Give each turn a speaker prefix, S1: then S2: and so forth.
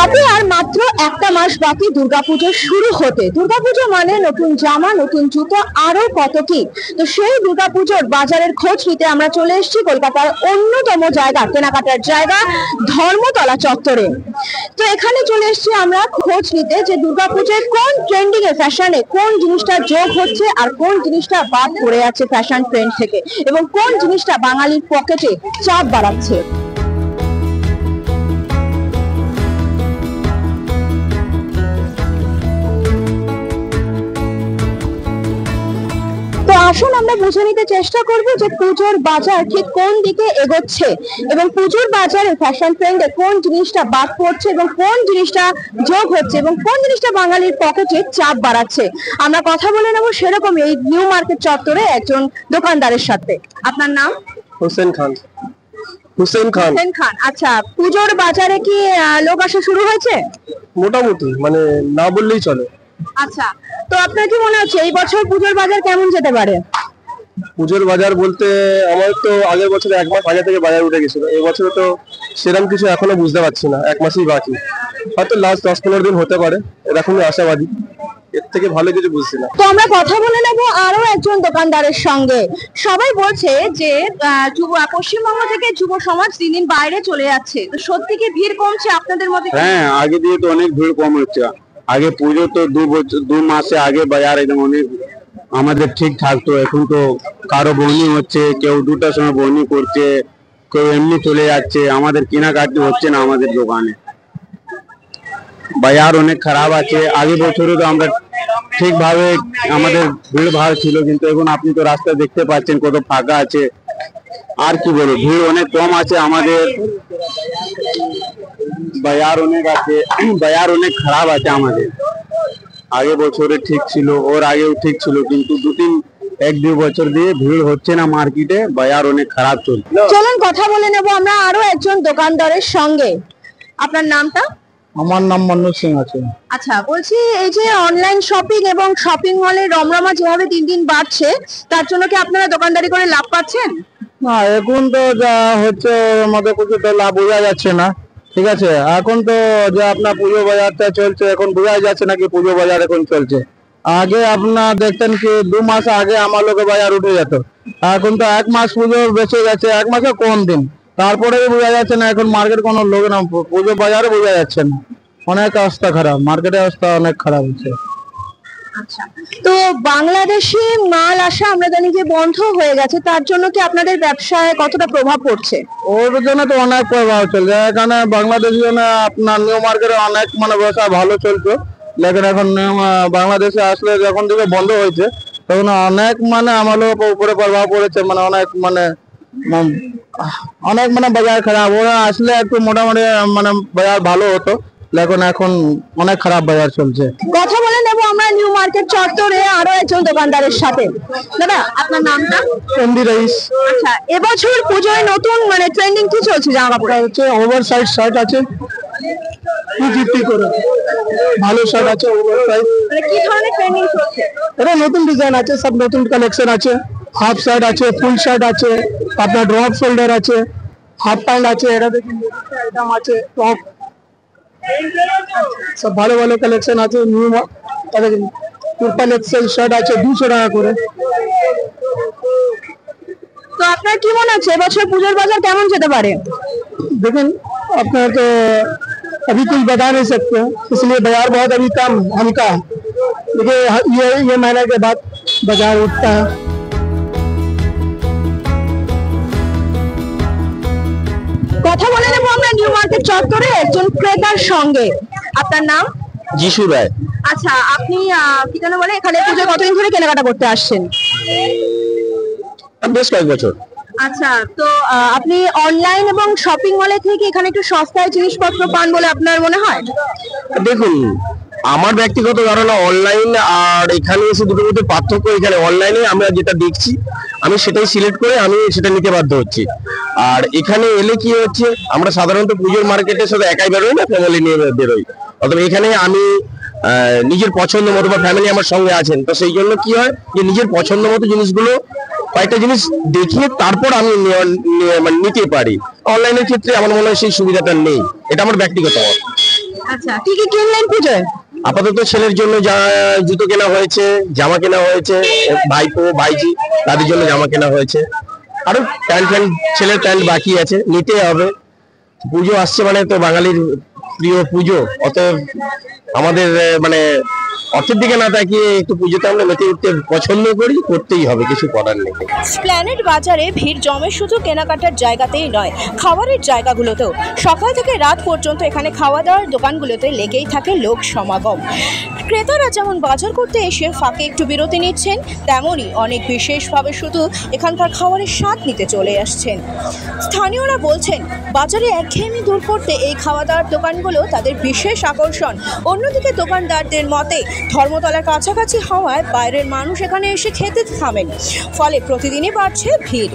S1: হাতে আর মাত্র একটা মাস বাকি দুর্গাপুজো শুরু হতে। দুর্গাপুজো মানে নতুন জামা, নতুন জুতো, আরো কত কি। তো সেই দুর্গাপুজোর বাজারের খোঁজ নিতে আমরা চলে এসেছি কলকাতার অন্যতম জায়গা, কেনাকাটার জায়গা ধর্মতলা চত্বরে। তো এখানে চলে এসেছি আমরা খোঁজ নিতে যে দুর্গাপুজোয় কোন ট্রেন্ডিং এ, ফ্যাশনে কোন জিনিসটা যোগ হচ্ছে আর কোন জিনিসটা বাদ পড়ে আছে ফ্যাশন ট্রেন্ড থেকে, এবং কোন জিনিসটা বাঙালির পকেটে চাপ বাড়াচ্ছে। আসুন আমরা বুঝে নিতে চেষ্টা করব যে পুজোর বাজার ঠিক কোন দিকে এগোচ্ছে এবং পুজোর বাজারে ফ্যাশন ট্রেন্ডে কোন জিনিসটা বাদ পড়ছে এবং কোন জিনিসটা যোগ হচ্ছে এবং কোন জিনিসটা বাঙালির পকেটে চাপ বাড়াচ্ছে। আমরা কথা বলে নেব সেরকম এই নিউ মার্কেট চত্বরে একজন দোকানদারের সাথে। আপনার নাম?
S2: হোসেন খান। হোসেন খান।
S1: হোসেন খান। আচ্ছা, পুজোর বাজারে কি লোক আসা শুরু হয়েছে?
S2: মোটামুটি, মানে না বললেই চলে।
S1: আচ্ছা, তো আপনার কি মনে হচ্ছে এই বছর পুজোর বাজার কেমন যেতে পারে?
S2: পুজোর বাজার বলতে আমার তো আগের বছর এক মাস আগে থেকে বাজার উঠে গেছিল, এই বছরে তো সেরকম কিছু এখনো বুঝতে পারছি না, এক মাসই বাকি, হয়তো লাস্ট 10-15 দিন হতে পারে, এরকমই আশাবাদী, এর থেকে ভালো কিছু বুঝছি না।
S1: তো আমরা কথা বলে নেব আরো একজন দোকানদারের সঙ্গে। সবাই বলছে যে পশ্চিমবঙ্গ থেকে যুব সমাজ দিন দিন বাইরে চলে যাচ্ছে, তো সত্যি কি ভিড় কমছে আপনাদের মতে?
S3: হ্যাঁ, আগে দিয়ে তো অনেক ভিড় কম হচ্ছে। আগে পুজো তো 2 মাসে আগে বাজার একদম অনেক আমাদের ঠিক থাকতো, এখন তো কারো বহনি হচ্ছে, কেউ 2টার সময় বহনি করছে, কেউ এমনি চলে যাচ্ছে, আমাদের কেনাকাটি হচ্ছে না আমাদের দোকানে। বাজার অনেক খারাপ আছে। আগে বছরে তো আমরা ঠিকভাবে আমাদের ভিড় ভাড় ছিল, কিন্তু এখন আপনি তো রাস্তা দেখতে পাচ্ছেন কত ফাঁকা আছে। আর কি বলবো, ভিড় অনেক কম আছে আমাদের, বাজার অনেক আছে, বাজার অনেক খারাপ আছে আমাদের। আগে বছরে ঠিক ছিল, ওর আগেও ঠিক ছিল, কিন্তু 1-2 বছর দিয়ে ভিড় হচ্ছে না মার্কেটে, বাজার অনেক খারাপ চলছে।
S1: চলুন কথা বলে নেব আমরা আরো একজন দোকানদারের সঙ্গে। আপনার নামটা?
S2: আমার নাম মন্নু সিং আছে।
S1: আচ্ছা, বলছি এই যে অনলাইন শপিং এবং শপিং মলে রমরমা যেভাবে দিন দিন বাড়ছে, তার জন্য কি আপনারা দোকানদারি করে লাভ পাচ্ছেন?
S2: না, এখন তো যা হচ্ছে আমাদের কিছু তো লাভ বোঝা যাচ্ছে না। ঠিক আছে, এখন তো যে আপনার পুজো বাজারটা চলছে, এখন বোঝা যাচ্ছে না কি পুজো বাজার এখন চলছে। আগে আপনার দেখতেন কি 2 মাস আগে আমার লোকের বাজার উঠে যেত, এখন তো 1 মাস পুজো বেঁচে গেছে, 1 মাসে কম দিন, তারপরে বোঝা যাচ্ছে না এখন মার্কেট কোনো লোক না, পুজো বাজারে বোঝা যাচ্ছে না, অনেক অবস্থা খারাপ, মার্কেটের অবস্থা অনেক খারাপ হচ্ছে।
S1: আচ্ছা, তো বাংলাদেশি মাল আসা আমরা জানি যে বন্ধ হয়ে গেছে, তার জন্য কি আপনাদের ব্যবসায় কতটা প্রভাব পড়ছে?
S2: ওর জন্য তো অনেক প্রভাব চলছে, এখানে বাংলাদেশি জন্য আপনার নিউ মার্কেটে অনেক মানে ব্যবসা ভালো চলছে, লেকিন এখন বাংলাদেশে আসলে যখন থেকে বন্ধ হয়েছে তখন অনেক মানে আমাদের উপরে প্রভাব পড়েছে, মানে অনেক মানে বাজার খারাপ। ওরা আসলে একটু মোটামুটি মানে বাজার ভালো হতো, লেকিন এখন অনেক খারাপ বাজার চলছে।
S1: কথা বলে নেব আমরা নিউ মার্কেট চত্বরে আরো একজন দোকানদারের সাথে। দাদা, আপনার নামটা?
S2: MD rice.
S1: আচ্ছা, এবছর পুজোয় নতুন মানে ট্রেন্ডিং কি চলছে জামা কাপড়?
S2: হচ্ছে ওভার সাইজ শার্ট আছে 250 করে, ভালো শার্ট আছে ওভার সাইজ।
S1: মানে কি ধরনের ট্রেন্ডিং চলছে?
S2: এটা নতুন ডিজাইন আছে, সব নতুন কালেকশন আছে, হাফ শার্ট আছে, ফুল শার্ট আছে, আপনার ড্রপ শোল্ডার আছে, হাফ প্যান্ট আছে, এটা দেখুন আইটেম আছে, টপ সব ভালো ভালো কালেকশন আছে। নিউ ট্রিপল এক্সেল শার্ট আছে 200 টাকা করে।
S1: তো আপনার কি মনে হচ্ছে এবছর পুজোর বাজার কেমন যেতে পারে?
S2: देखिए अपना तो अभी कुछ बता नहीं सकते, इसलिए बाजार बहुत अभी कम हल्का है, देखिए ये महीने के बाद बाजार उठता है।
S1: কথা বলে নেব আমরা নিউ মার্কেট চত্বরে একজন ক্রেতার সঙ্গে। আপনার নাম?
S3: যিশু রায়।
S1: আচ্ছা, আপনি কি যেন বলে এখানে পুজো কতদিন ধরে কেনাকাটা করতে আসছেন?
S3: বেশ কয়েক বছর।
S1: আচ্ছা, তো আপনি অনলাইন এবং শপিং মলে থেকে এখানে একটু সস্তায় জিনিসপত্র পান বলে আপনার মনে হয়?
S3: দেখুন, আমার ব্যক্তিগত ধারণা অনলাইন আর এখানে এসে দুটোর মধ্যে পার্থক্য, এখানে অনলাইনে আমরা যেটা দেখছি আমি সেটাই সিলেক্ট করে আমি সেটা নিতে বাধ্য হচ্ছি, আর এখানে এলে কি হচ্ছে আমরা সাধারণত পুজোর মার্কেটের সাথে একাই বেরোই না, ফ্যামিলি নিয়ে বেরোই, অথবা এখানে আমি নিজের পছন্দ মতো বা ফ্যামিলি আমার সঙ্গে আছেন, তো সেই জন্য কি হয় যে নিজের পছন্দ মতো জিনিসগুলো কয়েকটা জিনিস দেখিয়ে তারপর আমি মানে নিতে পারি। অনলাইনের ক্ষেত্রে আমার মনে হয় সেই সুবিধাটা নেই, এটা আমার ব্যক্তিগত মত।
S1: আচ্ছা, কি কি কিনলেন পুজোয়?
S3: আপাতত ছেলের জন্য যা জুতো কেনা হয়েছে, জামা কেনা হয়েছে, ভাইপো ভাইজি তাদের জন্য জামা কেনা হয়েছে, আরো প্যান্ট ছেলের প্যান্ট বাকি আছে, নিতে হবে। পুজো আসছে মানে তো বাঙালির প্রিয় পুজো, অতএব আমাদের মানে অর্থের দিকে না তাকিয়ে একটু পুজোতে আমরা মেতে উঠতে পছন্দ করি, করতেই হবে, কিছু করার নেই।
S4: প্ল্যানেট বাজারে ভিড় জমে শুধু কেনাকাটার জায়গাতেই নয়, খাবারের জায়গাগুলোতেও। সকাল থেকে রাত পর্যন্ত এখানে খাওয়া দাওয়ার দোকানগুলোতে লেগেই থাকে লোক সমাগম। ক্রেতারা যেমন বাজার করতে এসে ফাঁকে একটু বিরতি নিচ্ছেন, তেমনই অনেক বিশেষভাবে শুধু এখানকার খাবারের স্বাদ নিতে চলে আসছেন। স্থানীয়রা বলছেন, বাজারে একঘেয়েমি দূর করতে এই খাওয়া দাওয়ার দোকানগুলো তাদের বিশেষ আকর্ষণ। অন্যদিকে দোকানদারদের মতে ধর্মতলার কাছাকাছি হওয়ায় বাইরের মানুষ এখানে এসে খেতে থামেন, ফলে প্রতিদিনই বাড়ছে ভিড়।